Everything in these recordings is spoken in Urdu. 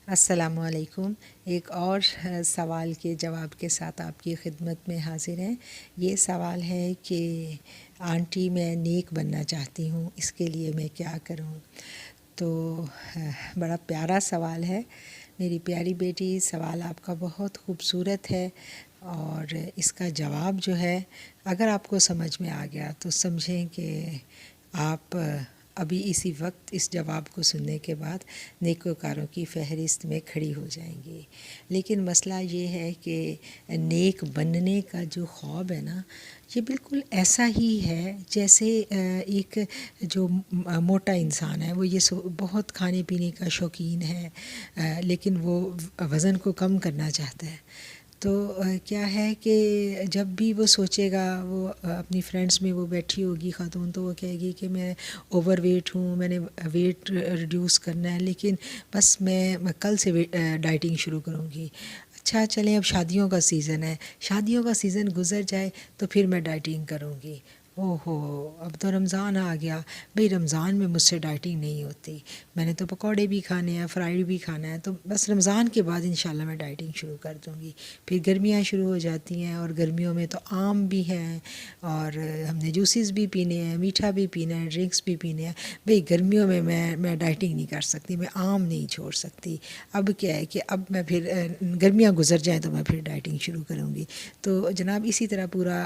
السلام علیکم۔ ایک اور سوال کے جواب کے ساتھ آپ کی خدمت میں حاضر ہیں۔ یہ سوال ہے کہ آنٹی میں نیک بننا چاہتی ہوں، اس کے لیے میں کیا کروں؟ تو بڑا پیارا سوال ہے میری پیاری بیٹی، سوال آپ کا بہت خوبصورت ہے، اور اس کا جواب جو ہے اگر آپ کو سمجھ میں آ گیا تو سمجھیں کہ آپ ابھی اسی وقت اس جواب کو سننے کے بعد نیکوکاروں کی فہرست میں کھڑی ہو جائیں گی۔ لیکن مسئلہ یہ ہے کہ نیک بننے کا جو خواب ہے نا، یہ بالکل ایسا ہی ہے جیسے ایک جو موٹا انسان ہے، وہ یہ بہت کھانے پینے کا شوقین ہے، لیکن وہ وزن کو کم کرنا چاہتا ہے۔ تو کیا ہے کہ جب بھی وہ سوچے گا، وہ اپنی فرینڈس میں وہ بیٹھی ہوگی خاتون، تو وہ کہے گی کہ میں اوور ویٹ ہوں، میں نے ویٹ ریڈیوس کرنا ہے، لیکن بس میں کل سے ڈائٹنگ شروع کروں گی۔ اچھا چلیں، اب شادیوں کا سیزن ہے، شادیوں کا سیزن گزر جائے تو پھر میں ڈائٹنگ کروں گی۔ اوہ ہو، اب تو رمضان آ گیا، بھئی رمضان میں مجھ سے ڈائٹنگ نہیں ہوتی، میں نے تو پکوڑے بھی کھانے ہیں، فرائیڈ بھی کھانا ہے، تو بس رمضان کے بعد انشاءاللہ میں ڈائٹنگ شروع کر دوں گی۔ پھر گرمیاں شروع ہو جاتی ہیں، اور گرمیوں میں تو آم بھی ہیں، اور ہم نے جوسز بھی پینے ہیں، میٹھا بھی پینا ہے، ڈرنکس بھی پینے ہیں۔ بھئی گرمیوں میں میں ڈائٹنگ نہیں کر سکتی، میں آم نہیں چھوڑ سکتی۔ اب کیا ہے کہ اب میں پھر گرمیاں گزر جائیں تو میں پھر ڈائٹنگ شروع کروں گی۔ تو جناب اسی طرح پورا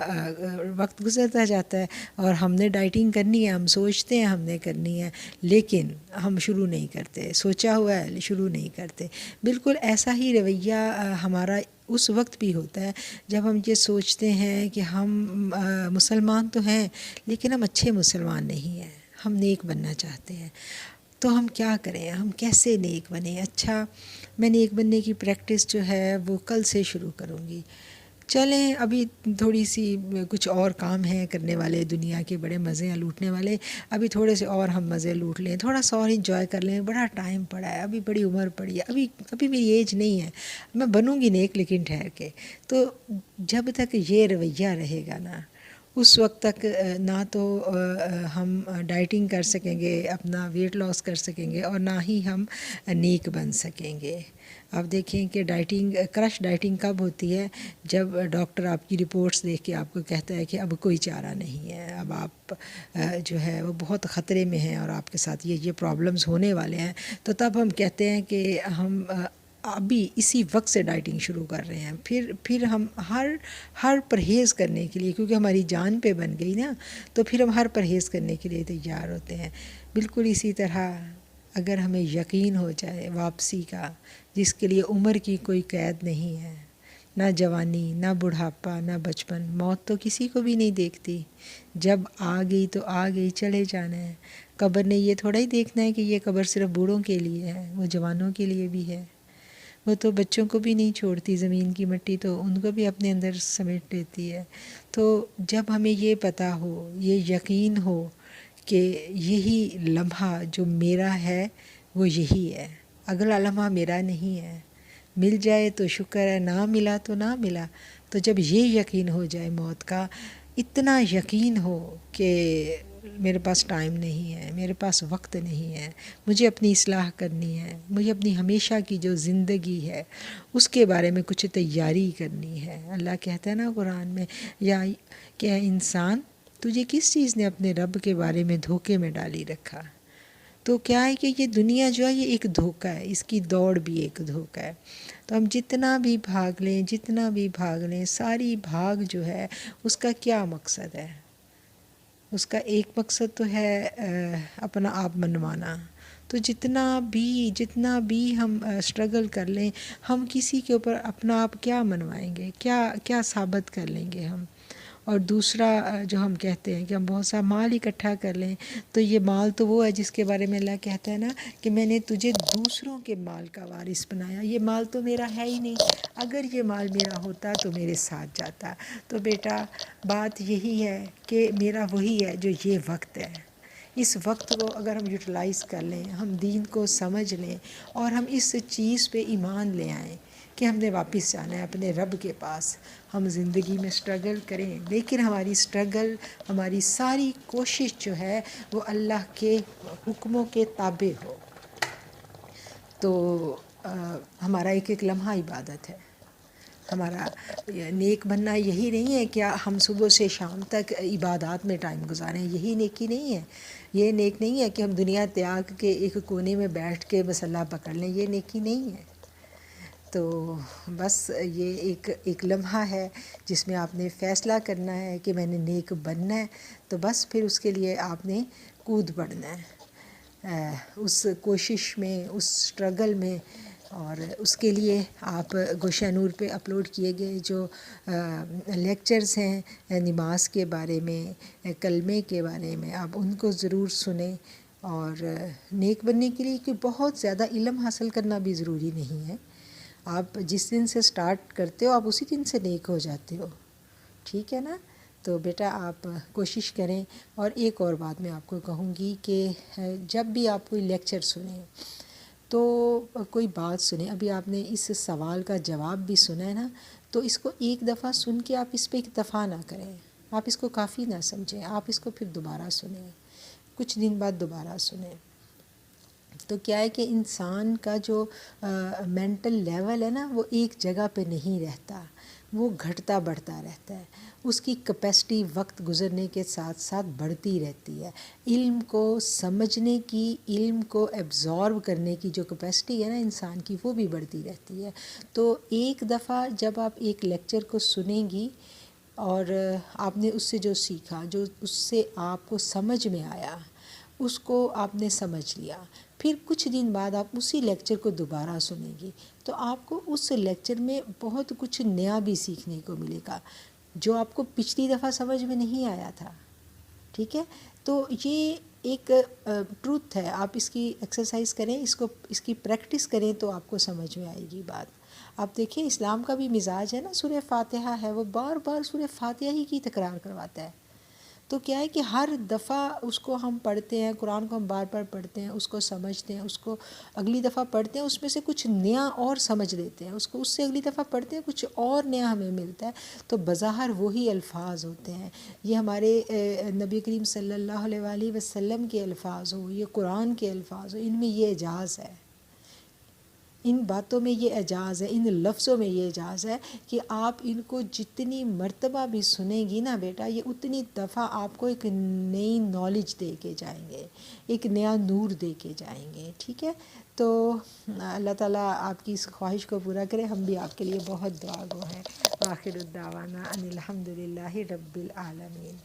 وقت گزرتا جاتا ہے، اور ہم نے ڈائٹنگ کرنی ہے، ہم سوچتے ہیں ہم نے کرنی ہے، لیکن ہم شروع نہیں کرتے، سوچا ہوا ہے شروع نہیں کرتے۔ بالکل ایسا ہی رویہ ہمارا اس وقت بھی ہوتا ہے جب ہم یہ سوچتے ہیں کہ ہم مسلمان تو ہیں، لیکن ہم اچھے مسلمان نہیں ہیں، ہم نیک بننا چاہتے ہیں۔ تو ہم کیا کریں، ہم کیسے نیک بنیں؟ اچھا، میں نیک بننے کی پریکٹس جو ہے وہ کل سے شروع کروں گی۔ چلیں، ابھی تھوڑی سی کچھ اور کام ہیں کرنے والے، دنیا کے بڑے مزے ہیں لوٹنے والے، ابھی تھوڑے سے اور ہم مزے لوٹ لیں، تھوڑا سا اور انجوائے کر لیں، بڑا ٹائم پڑا ہے، ابھی بڑی عمر پڑی ہے، ابھی میری ایج نہیں ہے، میں بنوں گی نیک لیکن ٹھہر کے۔ تو جب تک یہ رویہ رہے گا نا، اس وقت تک نہ تو ہم ڈائٹنگ کر سکیں گے، اپنا ویٹ لاس کر سکیں گے، اور نہ ہی ہم نیک بن سکیں گے۔ آپ دیکھیں کہ کرش ڈائٹنگ کب ہوتی ہے؟ جب ڈاکٹر آپ کی رپورٹس دیکھ کے آپ کو کہتا ہے کہ اب کوئی چارہ نہیں ہے، اب آپ جو ہے وہ بہت خطرے میں ہیں، اور آپ کے ساتھ یہ پرابلمز ہونے والے ہیں، تو تب ہم کہتے ہیں کہ ہم ابھی اسی وقت سے ڈائٹنگ شروع کر رہے ہیں۔ پھر ہم ہر پرہیز کرنے کے لیے، کیونکہ ہماری جان پہ بن گئی نا، تو پھر ہم ہر پرہیز کرنے کے لیے تیار ہوتے ہیں۔ بالکل اسی طرح اگر ہمیں یقین ہو جائے واپسی کا، جس کے لیے عمر کی کوئی قید نہیں ہے، نہ جوانی، نہ بڑھاپا، نہ بچپن، موت تو کسی کو بھی نہیں دیکھتی، جب آ گئی تو آ گئی، چلے جانا ہے۔ قبر نے یہ تھوڑا ہی دیکھنا ہے کہ یہ قبر صرف بوڑھوں کے لیے ہے، وہ جوانوں کے لیے بھی ہے، وہ تو بچوں کو بھی نہیں چھوڑتی، زمین کی مٹی تو ان کو بھی اپنے اندر سمیٹ لیتی ہے۔ تو جب ہمیں یہ پتہ ہو، یہ یقین ہو کہ یہی لمحہ جو میرا ہے وہ یہی ہے، اگلا لمحہ میرا نہیں ہے، مل جائے تو شکر ہے، نہ ملا تو نہ ملا۔ تو جب یہ یقین ہو جائے موت کا، اتنا یقین ہو کہ میرے پاس ٹائم نہیں ہے، میرے پاس وقت نہیں ہے، مجھے اپنی اصلاح کرنی ہے، مجھے اپنی ہمیشہ کی جو زندگی ہے اس کے بارے میں کچھ تیاری کرنی ہے۔ اللہ کہتا ہے نا قرآن میں، یا کہ انسان، تجھے کس چیز نے اپنے رب کے بارے میں دھوکے میں ڈالی رکھا؟ تو کیا ہے کہ یہ دنیا جو ہے یہ ایک دھوکہ ہے، اس کی دوڑ بھی ایک دھوکہ ہے۔ تو ہم جتنا بھی بھاگ لیں، ساری بھاگ جو ہے اس کا کیا مقصد ہے؟ اس کا ایک مقصد تو ہے اپنا آپ منوانا۔ تو جتنا بھی ہم اسٹرگل کر لیں، ہم کسی کے اوپر اپنا آپ کیا منوائیں گے، کیا ثابت کر لیں گے ہم؟ اور دوسرا جو ہم کہتے ہیں کہ ہم بہت سا مال اکٹھا کر لیں، تو یہ مال تو وہ ہے جس کے بارے میں اللہ کہتا ہے نا کہ میں نے تجھے دوسروں کے مال کا وارث بنایا، یہ مال تو میرا ہے ہی نہیں، اگر یہ مال میرا ہوتا تو میرے ساتھ جاتا۔ تو بیٹا، بات یہی ہے کہ میرا وہی ہے جو یہ وقت ہے، اس وقت کو اگر ہم یوٹیلائز کر لیں، ہم دین کو سمجھ لیں، اور ہم اس چیز پہ ایمان لے آئیں کہ ہم نے واپس جانا ہے اپنے رب کے پاس۔ ہم زندگی میں اسٹرگل کریں، لیکن ہماری اسٹرگل، ہماری ساری کوشش جو ہے وہ اللہ کے حکموں کے تابع ہو۔ تو ہمارا ایک ایک لمحہ عبادت ہے. ہمارا نیک بننا یہی نہیں ہے کہ ہم صبح سے شام تک عبادات میں ٹائم گزاریں، یہی نیکی نہیں ہے. یہ نیک نہیں ہے کہ ہم دنیا تیاگ کے ایک کونے میں بیٹھ کے مصلی پکڑ لیں، یہ نیکی نہیں ہے. تو بس یہ ایک لمحہ ہے جس میں آپ نے فیصلہ کرنا ہے کہ میں نے نیک بننا ہے، تو بس پھر اس کے لیے آپ نے کود پڑنا ہے اس کوشش میں، اس اسٹرگل میں. اور اس کے لیے آپ گوشہ نور پہ اپلوڈ کیے گئے جو لیکچرز ہیں نماز کے بارے میں، کلمے کے بارے میں، آپ ان کو ضرور سنیں. اور نیک بننے کے لیے کہ بہت زیادہ علم حاصل کرنا بھی ضروری نہیں ہے. آپ جس دن سے سٹارٹ کرتے ہو آپ اسی دن سے نیک ہو جاتے ہو، ٹھیک ہے نا. تو بیٹا آپ کوشش کریں. اور ایک اور بات میں آپ کو کہوں گی کہ جب بھی آپ کوئی لیکچر سنیں تو کوئی بات سنیں، ابھی آپ نے اس سوال کا جواب بھی سنا ہے نا، تو اس کو ایک دفعہ سن کے آپ اس پہ اکتفا نہ کریں، آپ اس کو کافی نہ سمجھیں، آپ اس کو پھر دوبارہ سنیں، کچھ دن بعد دوبارہ سنیں. تو کیا ہے کہ انسان کا جو مینٹل لیول ہے نا وہ ایک جگہ پہ نہیں رہتا، وہ گھٹتا بڑھتا رہتا ہے. اس کی کیپیسٹی وقت گزرنے کے ساتھ ساتھ بڑھتی رہتی ہے. علم کو سمجھنے کی، علم کو ایبزارو کرنے کی جو کیپیسٹی ہے نا انسان کی، وہ بھی بڑھتی رہتی ہے. تو ایک دفعہ جب آپ ایک لیکچر کو سنیں گی اور آپ نے اس سے جو سیکھا، جو اس سے آپ کو سمجھ میں آیا، اس کو آپ نے سمجھ لیا، پھر کچھ دن بعد آپ اسی لیکچر کو دوبارہ سنیں گی تو آپ کو اس لیکچر میں بہت کچھ نیا بھی سیکھنے کو ملے گا جو آپ کو پچھلی دفعہ سمجھ میں نہیں آیا تھا. ٹھیک ہے، تو یہ ایک ٹروتھ ہے. آپ اس کی ایکسرسائز کریں، اس کی پریکٹس کریں تو آپ کو سمجھ میں آئے گی بات. آپ دیکھیں اسلام کا بھی مزاج ہے نا، سورہ فاتحہ ہے، وہ بار بار سورہ فاتحہ ہی کی تکرار کرواتا ہے. تو کیا ہے کہ ہر دفعہ اس کو ہم پڑھتے ہیں، قرآن کو ہم بار بار پڑھتے ہیں، اس کو سمجھتے ہیں، اس کو اگلی دفعہ پڑھتے ہیں، اس میں سے کچھ نیا اور سمجھ لیتے ہیں، اس سے اگلی دفعہ پڑھتے ہیں کچھ اور نیا ہمیں ملتا ہے. تو بظاہر وہی الفاظ ہوتے ہیں، یہ ہمارے نبی کریم صلی اللہ علیہ وآلہ وسلم کے الفاظ ہو، یہ قرآن کے الفاظ ہو، ان میں یہ اعجاز ہے، ان باتوں میں یہ اعجاز ہے، ان لفظوں میں یہ اعجاز ہے کہ آپ ان کو جتنی مرتبہ بھی سنیں گی نا بیٹا، یہ اتنی دفعہ آپ کو ایک نئی نالج دے کے جائیں گے، ایک نیا نور دے کے جائیں گے. ٹھیک ہے، تو اللہ تعالیٰ آپ کی اس خواہش کو پورا کرے. ہم بھی آپ کے لیے بہت دعا گو ہیں. آخر الدعوانا ان الحمد للہ رب العالمین.